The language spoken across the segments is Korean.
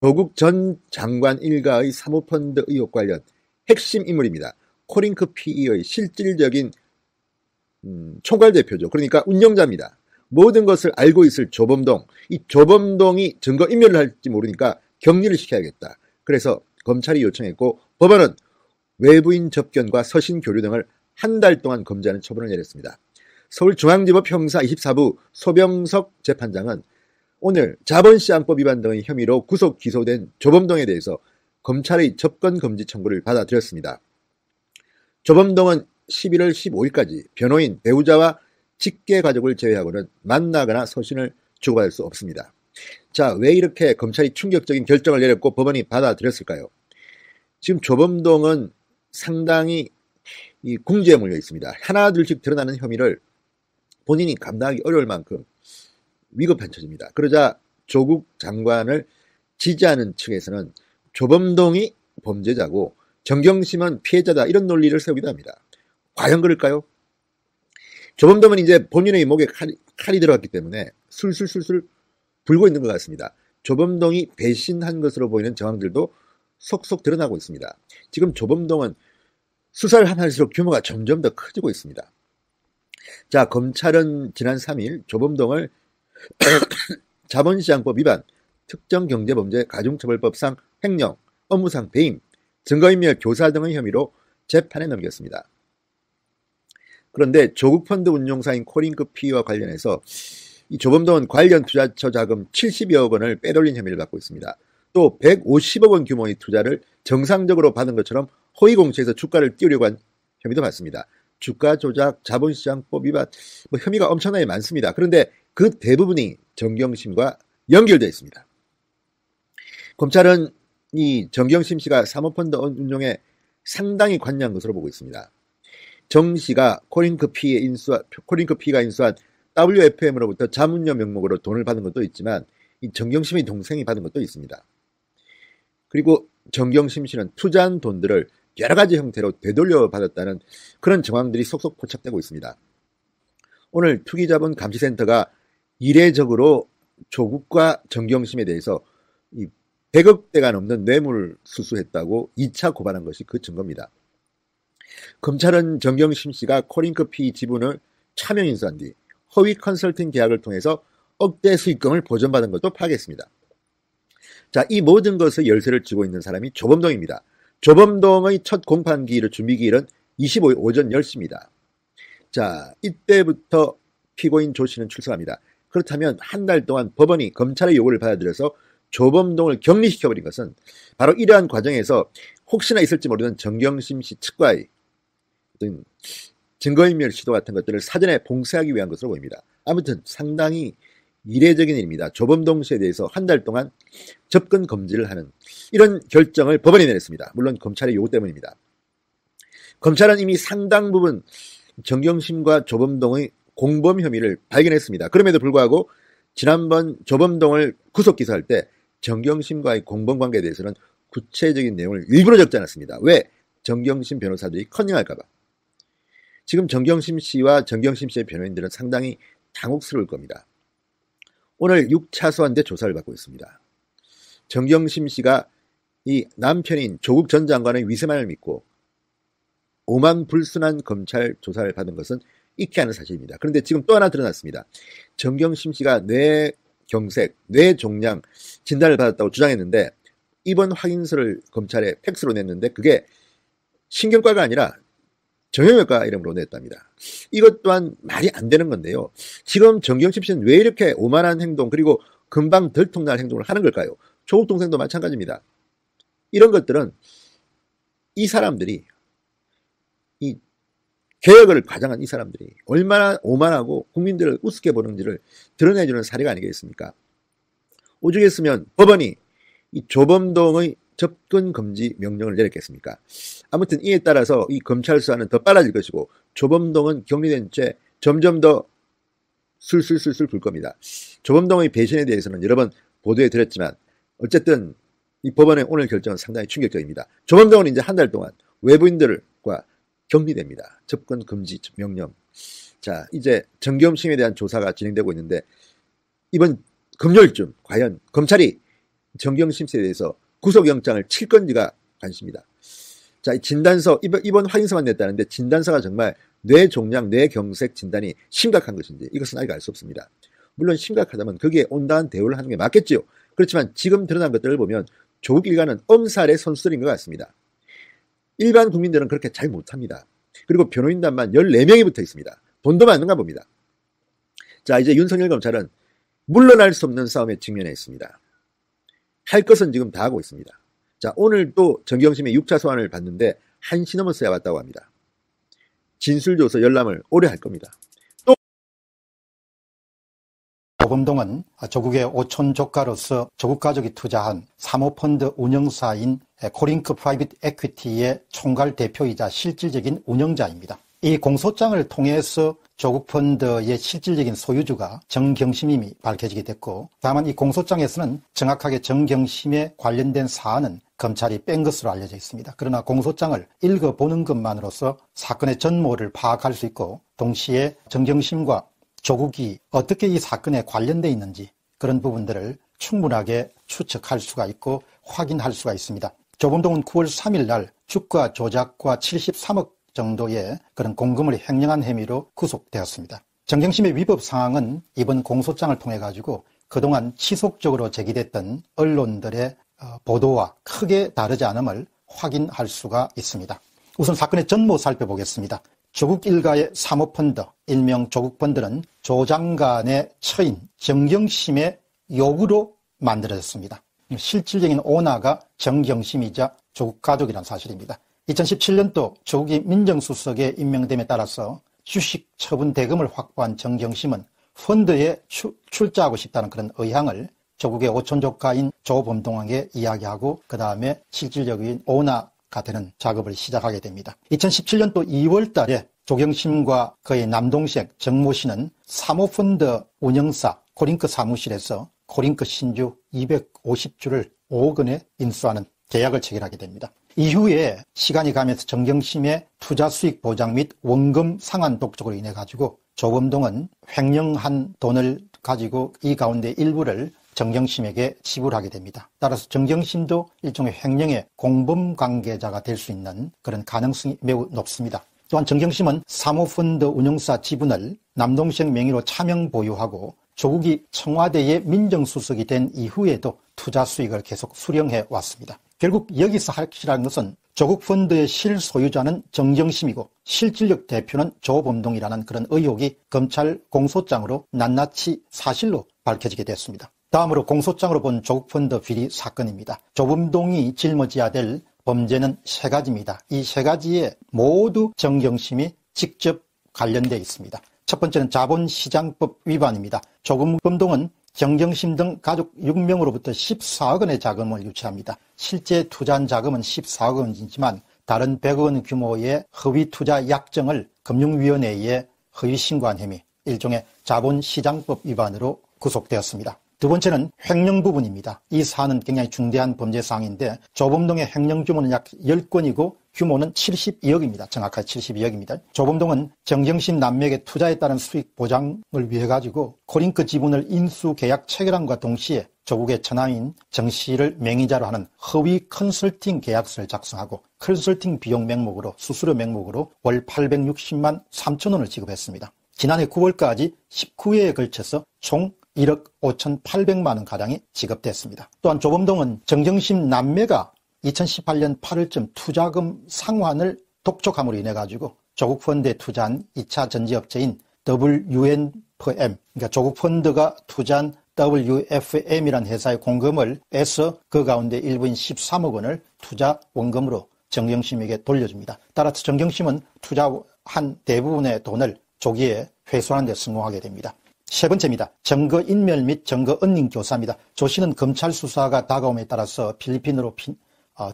조국 전 장관 일가의 사모펀드 의혹 관련 핵심 인물입니다. 코링크 PE의 실질적인 총괄 대표죠. 그러니까 운영자입니다. 모든 것을 알고 있을 조범동, 이 조범동이 증거인멸을 할지 모르니까 격리를 시켜야겠다. 그래서 검찰이 요청했고 법원은 외부인 접견과 서신 교류 등을 한 달 동안 검지하는 처분을 내렸습니다. 서울중앙지법 형사 24부 소병석 재판장은 오늘 자본시장법 위반 등의 혐의로 구속 기소된 조범동에 대해서 검찰의 접견금지 청구를 받아들였습니다. 조범동은 11월 15일까지 변호인, 배우자와 직계 가족을 제외하고는 만나거나 서신을 주고받을 수 없습니다. 자, 왜 이렇게 검찰이 충격적인 결정을 내렸고 법원이 받아들였을까요? 지금 조범동은 상당히 이 궁지에 몰려 있습니다. 하나둘씩 드러나는 혐의를 본인이 감당하기 어려울 만큼 위급한 처지입니다. 그러자 조국 장관을 지지하는 측에서는 조범동이 범죄자고 정경심은 피해자다, 이런 논리를 세우기도 합니다. 과연 그럴까요? 조범동은 이제 본인의 목에 칼이 들어갔기 때문에 술술술술 불고 있는 것 같습니다. 조범동이 배신한 것으로 보이는 정황들도 속속 드러나고 있습니다. 지금 조범동은 수사를 하면서 규모가 점점 더 커지고 있습니다. 자, 검찰은 지난 3일 조범동을 자본시장법 위반, 특정경제범죄 가중처벌법상 횡령, 업무상 배임, 증거인멸 교사 등의 혐의로 재판에 넘겼습니다. 그런데 조국펀드 운용사인 코링크 PE와 관련해서 이 조범동은 관련 투자처 자금 70여 원을 빼돌린 혐의를 받고 있습니다. 또 150억 원 규모의 투자를 정상적으로 받은 것처럼 허위공시에서 주가를 띄우려고 한 혐의도 받습니다. 주가 조작, 자본시장법 위반, 혐의가 엄청나게 많습니다. 그런데 그 대부분이 정경심과 연결되어 있습니다. 검찰은 이 정경심 씨가 사모펀드 운용에 상당히 관여한 것으로 보고 있습니다. 정 씨가 코링크 P가 인수한 WFM으로부터 자문료 명목으로 돈을 받은 것도 있지만 이 정경심의 동생이 받은 것도 있습니다. 그리고 정경심 씨는 투자한 돈들을 여러 가지 형태로 되돌려 받았다는 그런 정황들이 속속 포착되고 있습니다. 오늘 투기자본감시센터가 이례적으로 조국과 정경심에 대해서 100억대가 넘는 뇌물을 수수했다고 2차 고발한 것이 그 증거입니다. 검찰은 정경심 씨가 코링크 PE 지분을 차명 인수한 뒤 허위 컨설팅 계약을 통해서 억대 수익금을 보전받은 것도 파악했습니다. 자, 이 모든 것의 열쇠를 쥐고 있는 사람이 조범동입니다. 조범동의 첫 공판기일을 준비기일은 25일 오전 10시입니다. 자, 이때부터 피고인 조 씨는 출석합니다. 그렇다면 한 달 동안 법원이 검찰의 요구를 받아들여서 조범동을 격리시켜버린 것은 바로 이러한 과정에서 혹시나 있을지 모르는 정경심 씨 측과의 어떤 증거인멸 시도 같은 것들을 사전에 봉쇄하기 위한 것으로 보입니다. 아무튼 상당히 이례적인 일입니다. 조범동 씨에 대해서 한 달 동안 접근 금지를 하는 이런 결정을 법원이 내렸습니다. 물론 검찰의 요구 때문입니다. 검찰은 이미 상당 부분 정경심과 조범동의 공범 혐의를 발견했습니다. 그럼에도 불구하고 지난번 조범동을 구속 기소할 때 정경심과의 공범 관계에 대해서는 구체적인 내용을 일부러 적지 않았습니다. 왜? 정경심 변호사들이 커닝할까봐. 지금 정경심 씨와 정경심 씨의 변호인들은 상당히 당혹스러울 겁니다. 오늘 6차 소환대 조사를 받고 있습니다. 정경심 씨가 이 남편인 조국 전 장관의 위세만을 믿고 오만불순한 검찰 조사를 받은 것은 잊게 하는 사실입니다. 그런데 지금 또 하나 드러났습니다. 정경심 씨가 뇌경색, 뇌종양 진단을 받았다고 주장했는데 입원 확인서를 검찰에 팩스로 냈는데 그게 신경과가 아니라 정형외과 이름으로 냈답니다. 이것 또한 말이 안 되는 건데요. 지금 정경심 씨는 왜 이렇게 오만한 행동 그리고 금방 들통날 행동을 하는 걸까요? 조국 동생도 마찬가지입니다. 이런 것들은 이 사람들이 이 개혁을 과장한 이 사람들이 얼마나 오만하고 국민들을 우습게 보는지를 드러내주는 사례가 아니겠습니까? 오죽했으면 법원이 이 조범동의 접근 금지 명령을 내렸겠습니까? 아무튼 이에 따라서 이 검찰 수사는 더 빨라질 것이고 조범동은 격리된 채 점점 더 술술술술 불 겁니다. 조범동의 배신에 대해서는 여러 번 보도해 드렸지만 어쨌든 이 법원의 오늘 결정은 상당히 충격적입니다. 조범동은 이제 한 달 동안 외부인들과 격리됩니다. 접근 금지 명령. 자, 이제 정경심에 대한 조사가 진행되고 있는데 이번 금요일쯤 과연 검찰이 정경심 씨에 대해서 구속영장을 칠 건지가 관심이다. 자, 진단서, 이번 확인서만 냈다는데 진단서가 정말 뇌종양, 뇌경색 진단이 심각한 것인지 이것은 아직 알 수 없습니다. 물론 심각하다면 거기에 온당한 대우를 하는 게 맞겠죠. 그렇지만 지금 드러난 것들을 보면 조국 일가는 엄살의 선수들인 것 같습니다. 일반 국민들은 그렇게 잘 못합니다. 그리고 변호인단만 14명이 붙어 있습니다. 돈도 많은가 봅니다. 자, 이제 윤석열 검찰은 물러날 수 없는 싸움에 직면해 있습니다. 할 것은 지금 다 하고 있습니다. 자, 오늘 또 정경심의 6차 소환을 받는데 1시 넘었어야 왔다고 합니다. 진술 줘서 열람을 오래 할 겁니다. 조범동은 조국의 오촌 조카로서 조국 가족이 투자한 사모펀드 운영사인 코링크 프라이빗 에퀴티의 총괄 대표이자 실질적인 운영자입니다. 이 공소장을 통해서 조국 펀드의 실질적인 소유주가 정경심임이 밝혀지게 됐고, 다만 이 공소장에서는 정확하게 정경심에 관련된 사안은 검찰이 뺀 것으로 알려져 있습니다. 그러나 공소장을 읽어보는 것만으로서 사건의 전모를 파악할 수 있고, 동시에 정경심과 조국이 어떻게 이 사건에 관련되어 있는지 그런 부분들을 충분하게 추측할 수가 있고 확인할 수가 있습니다. 조범동은 9월 3일 날 주가 조작과 73억 정도의 그런 공금을 횡령한 혐의로 구속되었습니다. 정경심의 위법 상황은 이번 공소장을 통해 가지고 그동안 지속적으로 제기됐던 언론들의 보도와 크게 다르지 않음을 확인할 수가 있습니다. 우선 사건의 전모 살펴보겠습니다. 조국 일가의 사모펀드, 일명 조국펀드는 조 장관의 처인 정경심의 요구로 만들어졌습니다. 실질적인 오너가 정경심이자 조국 가족이라는 사실입니다. 2017년도 조국이 민정수석에 임명됨에 따라서 주식 처분 대금을 확보한 정경심은 펀드에 출자하고 싶다는 그런 의향을 조국의 오촌 조카인 조범동에게 이야기하고 그 다음에 실질적인 오너가 되는 작업을 시작하게 됩니다. 2017년도 2월 달에 조경심과 그의 남동생 정모 씨는 사모펀드 운영사 코링크 사무실에서 코링크 신주 250주를 5억 원에 인수하는 계약을 체결하게 됩니다. 이후에 시간이 가면서 정경심의 투자 수익 보장 및 원금 상환 독촉으로 인해 가지고 조범동은 횡령한 돈을 가지고 이 가운데 일부를 정경심에게 지불하게 됩니다. 따라서 정경심도 일종의 횡령의 공범 관계자가 될 수 있는 그런 가능성이 매우 높습니다. 또한 정경심은 사모펀드 운용사 지분을 남동생 명의로 차명 보유하고 조국이 청와대의 민정수석이 된 이후에도 투자 수익을 계속 수령해 왔습니다. 결국 여기서 확실한 것은 조국 펀드의 실소유자는 정경심이고 실질적 대표는 조범동이라는 그런 의혹이 검찰 공소장으로 낱낱이 사실로 밝혀지게 됐습니다. 다음으로 공소장으로 본 조국 펀드 비리 사건입니다. 조범동이 짊어져야 될 범죄는 3가지입니다. 이 3가지에 모두 정경심이 직접 관련되어 있습니다. 첫 번째는 자본시장법 위반입니다. 조범동은 정경심 등 가족 6명으로부터 14억 원의 자금을 유치합니다. 실제 투자한 자금은 14억 원이지만 다른 100억 원 규모의 허위 투자 약정을 금융위원회에 허위 신고한 혐의, 일종의 자본시장법 위반으로 구속되었습니다. 두 번째는 횡령 부분입니다. 이 사안은 굉장히 중대한 범죄 사항인데 조범동의 횡령 규모는 약 10건이고 규모는 72억입니다. 정확하게 72억입니다. 조범동은 정경심 남매에게 투자에 따른 수익 보장을 위해 가지고 코링크 지분을 인수 계약 체결함과 동시에 조국의 처남인 정 씨를 명의자로 하는 허위 컨설팅 계약서를 작성하고 컨설팅 비용 명목으로 수수료 명목으로 월 860만 3천 원을 지급했습니다. 지난해 9월까지 19회에 걸쳐서 총 1억 5,800만 원 가량이 지급됐습니다. 또한 조범동은 정경심 남매가 2018년 8월쯤 투자금 상환을 독촉함으로 인해 가지고 조국 펀드에 투자한 2차 전지업체인 WNFM, 그러니까 조국 펀드가 투자한 WFM이라는 회사의 공금을 빼서 그 가운데 일부인 13억 원을 투자 원금으로 정경심에게 돌려줍니다. 따라서 정경심은 투자한 대부분의 돈을 조기에 회수하는 데 성공하게 됩니다. 세 번째입니다. 증거 인멸 및 증거 은닉 교사입니다. 조 씨는 검찰 수사가 다가옴에 따라서 필리핀으로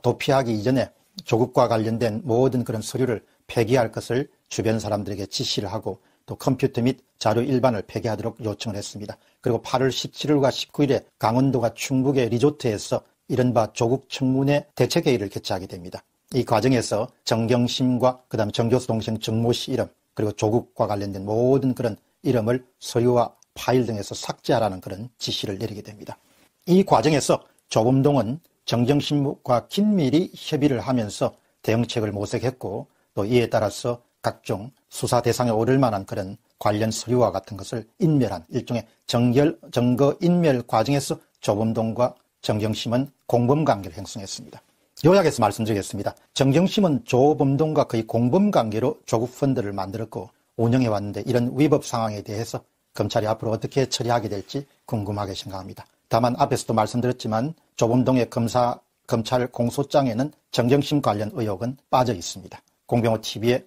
도피하기 이전에 조국과 관련된 모든 그런 서류를 폐기할 것을 주변 사람들에게 지시를 하고 또 컴퓨터 및 자료 일반을 폐기하도록 요청을 했습니다. 그리고 8월 17일과 19일에 강원도가 충북의 리조트에서 이른바 조국 청문회 대책회의를 개최하게 됩니다. 이 과정에서 정경심과 그다음 정교수 동생 정모 씨 이름 그리고 조국과 관련된 모든 그런 이름을 서류와 파일 등에서 삭제하라는 그런 지시를 내리게 됩니다. 이 과정에서 조범동은 정경심과 긴밀히 협의를 하면서 대응책을 모색했고 또 이에 따라서 각종 수사 대상에 오를 만한 그런 관련 서류와 같은 것을 인멸한 일종의 증거 인멸 과정에서 조범동과 정경심은 공범관계를 형성했습니다. 요약해서 말씀드리겠습니다. 정경심은 조범동과 거의 공범관계로 조국펀드를 만들었고 운영해왔는데 이런 위법 상황에 대해서 검찰이 앞으로 어떻게 처리하게 될지 궁금하게 생각합니다. 다만 앞에서도 말씀드렸지만 조범동의 검찰 공소장에는 정경심 관련 의혹은 빠져 있습니다. 공병호TV의